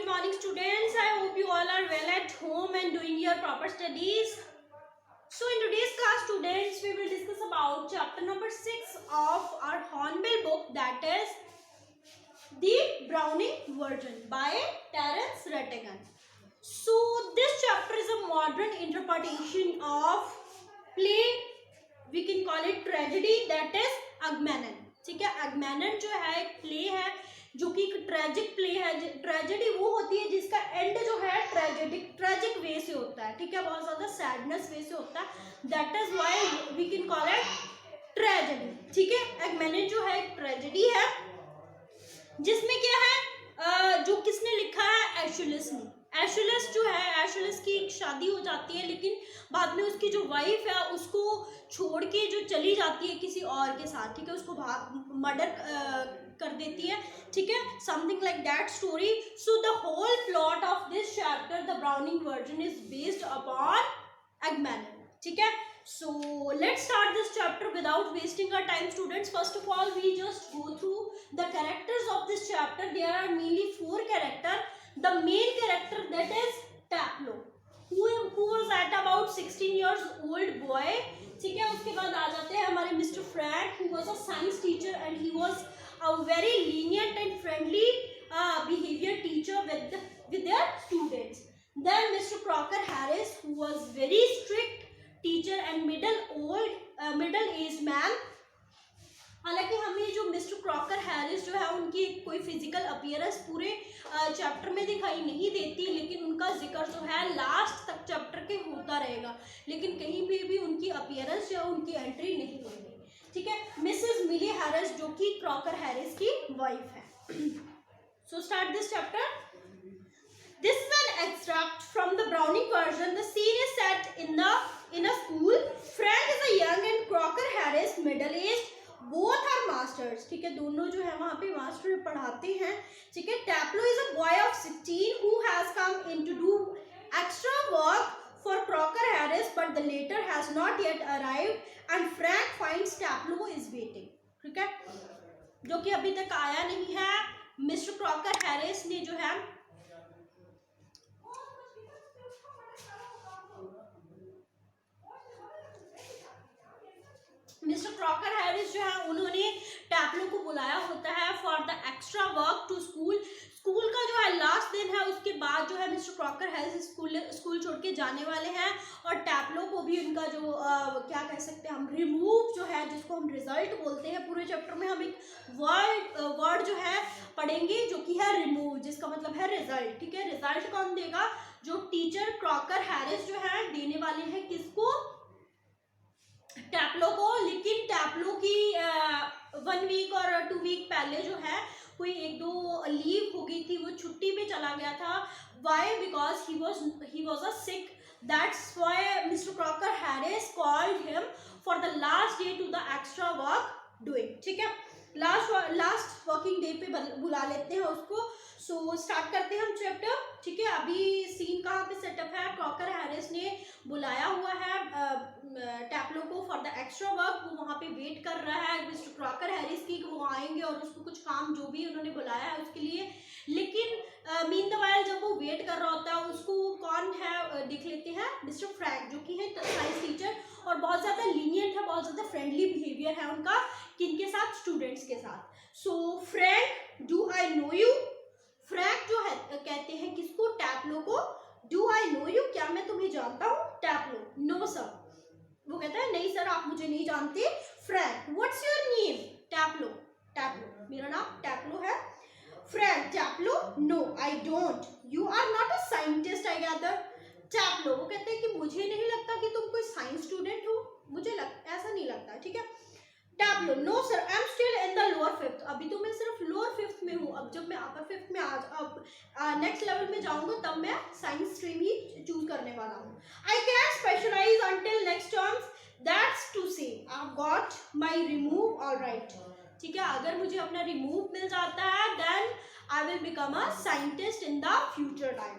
good morning students. I hope you all are well at home and doing your proper studies. So in today's class students, we will discuss about chapter number 6 of our Hornbill book, that is The Browning Version by Terence Rattigan. So this chapter is a modern interpretation of play, we can call it tragedy, that is Agamemnon. ठीक है, Agamemnon जो है एक play है जो कि एक tragic play है. ट्रेजेडी वो होती है जिसका एंड जो है ट्रेजिक वे से होता है. ठीक है, बहुत ज्यादा सैडनेस वे से होता है. That is why we can call it tragedy. ठीक है, Agamemnon जो है एक ट्रेजेडी है जिसमें क्या है, जो किसने लिखा है, एशुलिस ने. एशुलिस जो है, एशुलिस की एक शादी हो जाती है, लेकिन बाद में उसकी जो वाइफ है उसको छोड़ के जो चली जाती है किसी और के साथ. ठीक है, उसको मर्डर कर देती है. ठीक है, something like that story. So the whole plot of this chapter, the Browning version, is based upon Agamemnon. ठीक है, so let's start this chapter without wasting our time students. First of all, we just go through the characters of this chapter. There are mainly 4 characters. The main character, that is Taplo, who was at about 16 years old boy. ठीक है, उसके बाद आ जाते हैं हमारे Mr. Frank, who was a science teacher and he was a very lenient and friendly behavior teacher with their students. Then Mr. Crocker Harris, who was very strict teacher and middle aged man. हालांकि हमें जो mister Crocker Harris जो है उनकी कोई physical appearance पूरे chapter में दिखाई नहीं देती, लेकिन उनका जिक्र जो है लास्ट तक चैप्टर के होता रहेगा, लेकिन कहीं भी उनकी अपीयरेंस जो है उनकी एंट्री नहीं होगी. ठीक है, मिसेस मिली हैरिस जो कि क्रॉकर हैरिस की वाइफ है. So start this chapter. This is an extract from the Browning version. The scene is set in a school. Frank is a young and Crocker Harris middle aged. Both are masters. ठीक है, दोनों जो है वहाँ पे master पढ़ाते हैं. ठीक है, Taplo is a boy of 16 who has come in to do extra work for Crocker Harris, but the latter has not yet arrived, and Frank finds Taplo is waiting. ठीक है, जो कि अभी तक आया नहीं है. मिस्टर क्रॉकर हैरिस ने जो है मिस्टर क्रॉकर हैरिस जो है उन्होंने टैपलो को बुलाया होता है for the extra work to school. School का जो है लास्ट दिन है, उसके बाद जो है मिस्टर क्रॉकर हैरिस स्कूल छोड़ के जाने वाले हैं, और टैपलो को भी उनका जो क्या कह सकते हैं हम, रिमूव जो है, जिसको हम रिजल्ट बोलते हैं. पूरे चैप्टर में हम एक वर्ड जो है पढ़ेंगे जो कि है रिमूव, जिसका मतलब है रिजल्ट. ठीक है, रिजल्ट कौन देगा, जो टीचर क्रॉकर हैरिस जो है देने वाले हैं किसको, टैपलो को. लेकिन टैपलो की 1 वीक और 2 वीक पहले जो है कोई 1-2 लीव हो गई थी, वो छुट्टी पे चला गया था. Why, because he was a sick. That's why mister Crocker Harris called him for the last day to the extra work doing. ठीक है, लास्ट वर्किंग डे पे बुला लेते हैं उसको. सो स्टार्ट करते हैं हम चैप्टर. ठीक है, अभी सीन कहाँ पे सेटअप है, क्रॉकर हैरिस ने बुलाया हुआ है टैपलो को फॉर द एक्स्ट्रा वर्क. वो वहाँ पे वेट कर रहा है मिस्टर क्रॉकर हैरिस की, वो आएंगे और उसको कुछ काम जो भी उन्होंने बुलाया है उसके लिए. लेकिन मीन द वाइल जब वो वेट कर रहा होता है, उसको कौन है देख लेते हैं, मिस्टर फ्रैंक, जो कि है साइंस टीचर और बहुत ज़्यादा लीनियंट है, बहुत ज़्यादा फ्रेंडली बिहेवियर है उनका किनके साथ, स्टूडेंट्स के साथ. So Frank, do I know you. Frank जो है कहते हैं किसको, टैपलो को, डू आई नो यू, क्या मैं तुम्हें जानता हूँ. Taplow, no sir. वो कहता है नहीं सर, आप मुझे नहीं जानते. Frank, what's your name. Taplow, मेरा नाम टैपलो है. Frank, Taplow, no I don't. You are not a scientist I gather. Taplow, वो कहते हैं कि मुझे नहीं लगता कि तुम कोई साइंस स्टूडेंट हो, ऐसा नहीं लगता. ठीक है, Taplow, no sir, I am still in the lower 5th. अभी तो मैं सिर्फ लोअर 5th में हूँ. अब जब मैं अपर 5th में नेक्स्ट लेवल में जाऊंगा तब मैं साइंस स्ट्रीम ही चूज करने वाला हूँ. I can specialize until next terms. That's to say I got my remove all right. ठीक है, अगर मुझे अपना रिमूव मिल जाता है then I will become a scientist in the future time.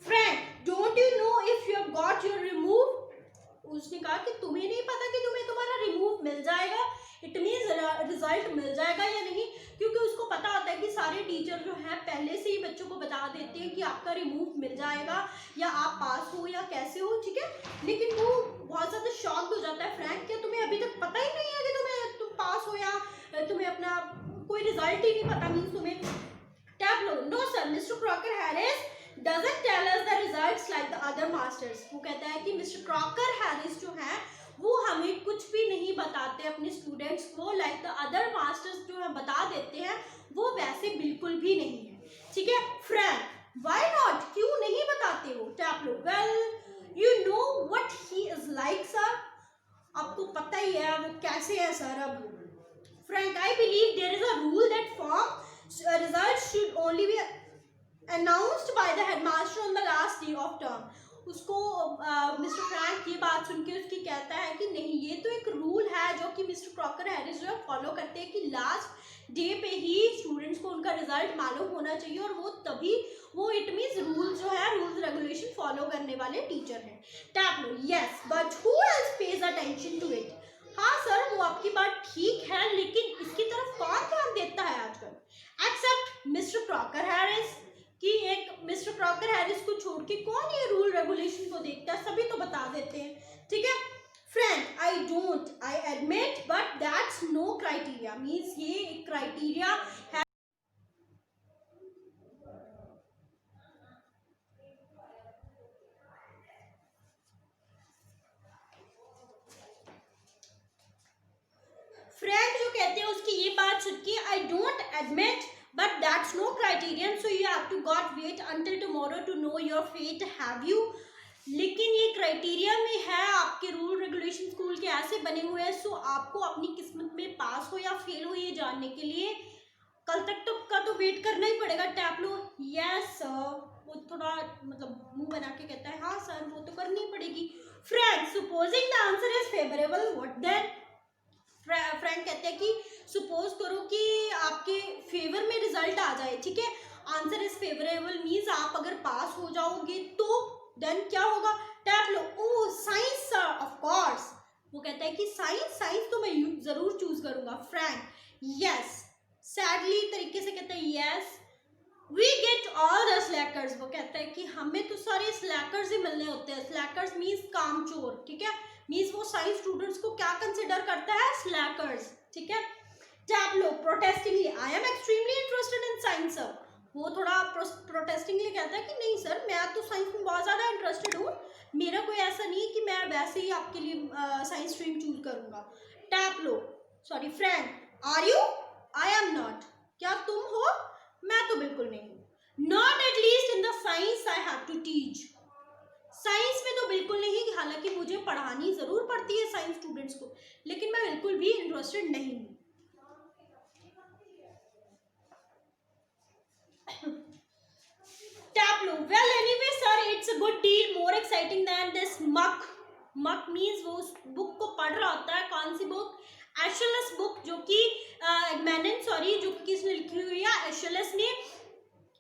Frank, don't you know if you have got your remove. उसने कहा कि तुम्हें नहीं पता कि तुम्हें तुम्हारा रिमूव मिल जाएगा. इट मीन्स रिजल्ट मिल जाएगा या नहीं, क्योंकि उसको पता होता है कि सारे टीचर जो हैं पहले से ही बच्चों को बता देते हैं कि आपका रिमूव मिल जाएगा या आप पास हो या कैसे हो, ठीक है। लेकिन वो बहुत ज़्यादा शॉक्ड हो जाता है, फ्रैंक क्या तुम्हें अभी तक पता ही नहीं है कि तुम पास हो या तुम्हें अपना कोई रिजल्ट ही नहीं पता, मीन्स तुम्हें टैब लो। No sir, mister Crocker Harris doesn't tell us the results like the other masters। वो कहता है कि मिस्टर क्रॉकर हैरिस जो है वो हमें कुछ भी नहीं बताते अपने स्टूडेंट्स को, लाइक द अदर मास्टर्स जो है बता देते हैं, वो वैसे बिल्कुल भी नहीं है, ठीक है। फ्रैंक व्हाई नॉट, क्यों नहीं बताते हो? टैब लो। Well you know what he is like sir, आपको पता ही है वो कैसे है सर। अब Frank I believe there is a rule that form results should only be announced by the headmaster on the last day of term। उसको मिस्टर फ्रैंक ये बात सुन के उसकी कहता है कि नहीं, ये तो एक रूल है जो कि मिस्टर क्रॉकर हैरिस जो है फॉलो करते हैं कि लास्ट डे पे ही स्टूडेंट्स को उनका रिजल्ट मालूम होना चाहिए, और वो तभी वो इट मीन्स रूल जो है रूल्स रेगुलेशन फॉलो करने वाले टीचर हैं। टैब लो। Yes but who else pays attention to it. हाँ सर, वो आपकी बात ठीक है, लेकिन इसकी तरफ कौन ध्यान देता है आजकल, एक्सेप्ट मिस्टर क्रॉकर हैरिस, कि एक मिस्टर क्रॉकर हैरिस को छोड़ के कौन ये रूल रेगुलेशन को देखता है, सभी तो बता देते हैं, ठीक है। Frank I don't, I admit but that's no criteria, means ये एक क्राइटेरिया है। फ्रैंक जो कहते हैं उसकी ये बात सुन के I don't admit but that's no criterion, so you have to got wait until tomorrow to know your fate, have you। लेकिन ये क्राइटेरिया में है, आपके रूल रेगुलेशन स्कूल के ऐसे बने हुए हैं, सो आपको अपनी किस्मत में पास हो या फेल हो ये जानने के लिए कल तक का तो वेट करना ही पड़ेगा। टैब लो। यस सर, वो थोड़ा मतलब मुंह बना के कहता है हाँ सर वो तो करनी पड़ेगी। Frank supposing the answer is favourable what then. Frank कहते हैं कि सपोज करो कि आपके फेवर में रिजल्ट आ जाए, ठीक है, आंसर इज फेवरेबल मीन्स आप अगर पास हो जाओगे तो देन क्या होगा। Tab low. Oh science sir, of course. वो कहता है कि साइंस तो मैं जरूर चूज करूंगा। फ्रैंक यस सैडली तरीके से कहता है yes we get all the slackers. वो कहता है कि हमें तो सारे स्लैकर्स ही मिलने होते हैं। स्लैकर्स मीन्स कामचोर, ठीक है, मीन्स वो साइंस स्टूडेंट्स को क्या कंसिडर करता है, स्लैकर्स, ठीक है। Taplow. Protestingly I am extremely interested in science sir. वो थोड़ा प्रोटेस्टिंगली कहता है कि नहीं सर मैं तो साइंस में बहुत ज़्यादा इंटरेस्टेड हूँ, मेरा कोई ऐसा नहीं है कि मैं वैसे ही आपके लिए साइंस स्ट्रीम चूज करूँगा। टैब लो। Sorry frank are you, I am not, क्या तुम हो, मैं तो बिल्कुल नहीं हूँ। Not at least in the science I have to teach. Science में तो बिल्कुल नहीं, हालांकि मुझे पढ़ानी जरूर पड़ती है साइंस स्टूडेंट्स को, लेकिन मैं बिल्कुल भी इंटरेस्टेड नहीं हूँ। Tab low. Well anyway sir it's a good deal, more exciting than this muck. Muck means वो उस बुक को पढ़ रहा होता है, कौन सी बुक, एशेलस बुक, जो कि जो कि किसने लिखी हुई है, एशेलस ने,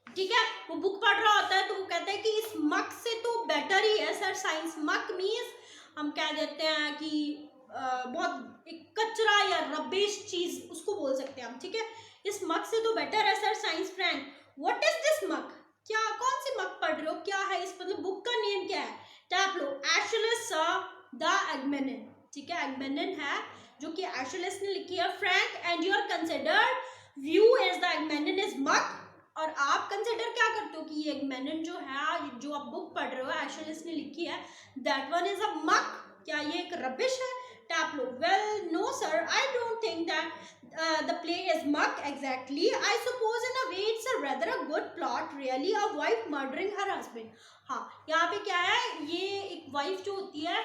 ठीक है। वो बुक पढ़ रहा होता है तो वो कहता है कि इस मक से तो बेटर ही है सर साइंस। मक मीन्स हम कह देते हैं कि बहुत एक कचरा या रबिश चीज उसको बोल सकते हैं हम, ठीक है। इस मक से तो बेटर है sir science. Frank what is this मक, क्या कौन सी मक पढ़ रहे हो, क्या है इस मतलब बुक का नेम क्या है। Tab low. एशेलस द एगमेनिन, ठीक है, एगमेनिन है जो कि एशेलस ने लिखी है। Frank and your considered view is the Agamemnon is muck, और आप कंसिडर क्या करते हो कि ये एगमेनिन जो है जो आप बुक पढ़ रहे हो एशेलस ने लिखी है, दैट वन इज अ मक, क्या ये एक रबिश है। Tab low. Well no sir I don't think that the play is muck exactly, I suppose in a way it's a rather a good plot really, a wife murdering her husband. हाँ, यहाँ पे क्या है, ये एक wife जो होती है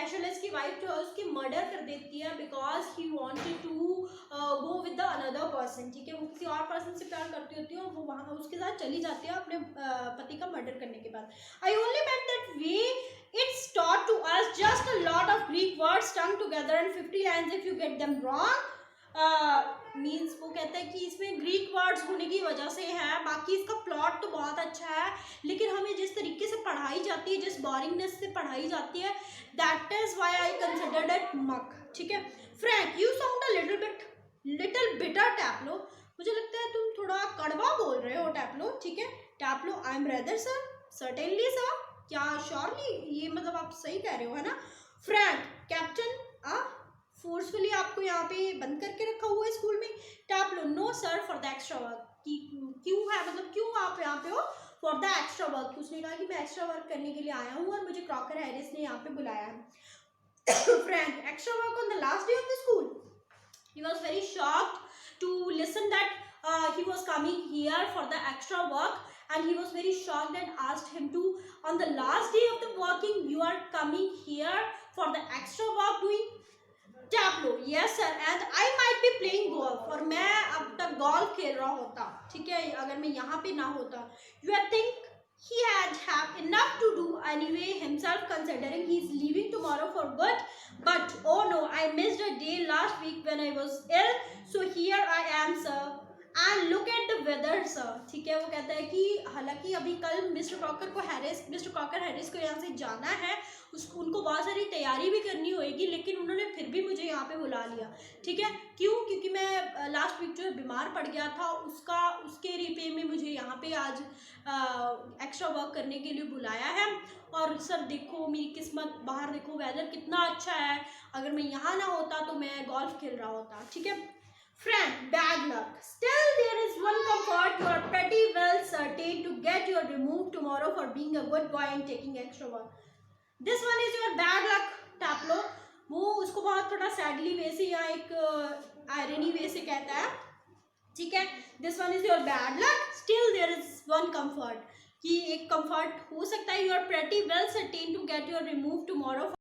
एशेलस की वाइफ जो है उसकी मर्डर कर देती है because he wanted to go with the another person, ठीक है, वो किसी और पर्सन से प्यार करती होती है और वो वहाँ उसके साथ चली जाती है अपने पति का मर्डर करने के बाद। I only meant that way it's taught to us just a lot of Greek words strung together and 50 lines if you get them wrong। Means वो कहता है कि इसमें ग्रीक वर्ड्स होने की वजह से है, बाकी इसका प्लॉट तो बहुत अच्छा है, लेकिन हमें जिस तरीके से पढ़ाई जाती है, जिस बोरिंगनेस से पढ़ाई जाती है, that is why I considered it muck, ठीक है। Frank you sound a little bitter. Taplow. मुझे लगता है तुम थोड़ा कड़वा बोल रहे हो टैब लो, ठीक ठीक है, tap low I am rather sir, certainly sir, क्या श्योरली, ये मतलब आप सही कह रहे हो है ना। फ्रैंक कैप्टन फोर्सफुली आपको यहाँ पे बंद करके रखा हुआ है स्कूल में, टैप लो no sir for the extra work, क्यों है मतलब क्यों आप यहाँ पे हो, फॉर द एक्स्ट्रा वर्क, उसने कहा कि मैं एक्स्ट्रा वर्क करने के लिए आया हूँ और मुझे क्रॉकर हैरिस ने यहाँ पे बुलाया है। Frank extra work on the last day of the school, he was very shocked to listen that he was coming here for the extra work, and he was very shocked and asked him to, on the last day of the working you are coming here for the extra work doing, tap low yes sir and I might be playing golf, और मैं अब तक golf खेल रहा होता, ठीक है, अगर मैं यहाँ पे ना होता। You are think he had have enough to do anyway himself, considering he is leaving tomorrow for good, but oh no, I missed a day last week when I was ill, so here I am sir, and look at the weather sir, ठीक है, वो कहता है कि हालांकि अभी कल mister Crocker Harris को यहाँ से जाना है, उसको उनको बहुत सारी तैयारी भी करनी होगी, लेकिन उन्होंने फिर भी मुझे यहाँ पे बुला लिया, ठीक है, क्यों, क्योंकि मैं लास्ट वीक जो है बीमार पड़ गया था, उसके रिपे में मुझे यहाँ पे आज एक्स्ट्रा वर्क करने के लिए बुलाया है, और सर देखो मेरी किस्मत, बाहर देखो वेदर कितना अच्छा है, अगर मैं यहाँ ना होता तो मैं गोल्फ खेल रहा होता, ठीक है। Frank, bad luck. Still, there is one comfort. You are pretty well certain to get your removed tomorrow for being a good boy and taking extra work. This one is your bad luck. Taplow, वो उसको बहुत थोड़ा sadly वे से या एक irony वे से कहता है, ठीक है। This one is your bad luck, still there is one comfort, कि एक कंफर्ट हो सकता है, you are pretty well certain to get your remove tomorrow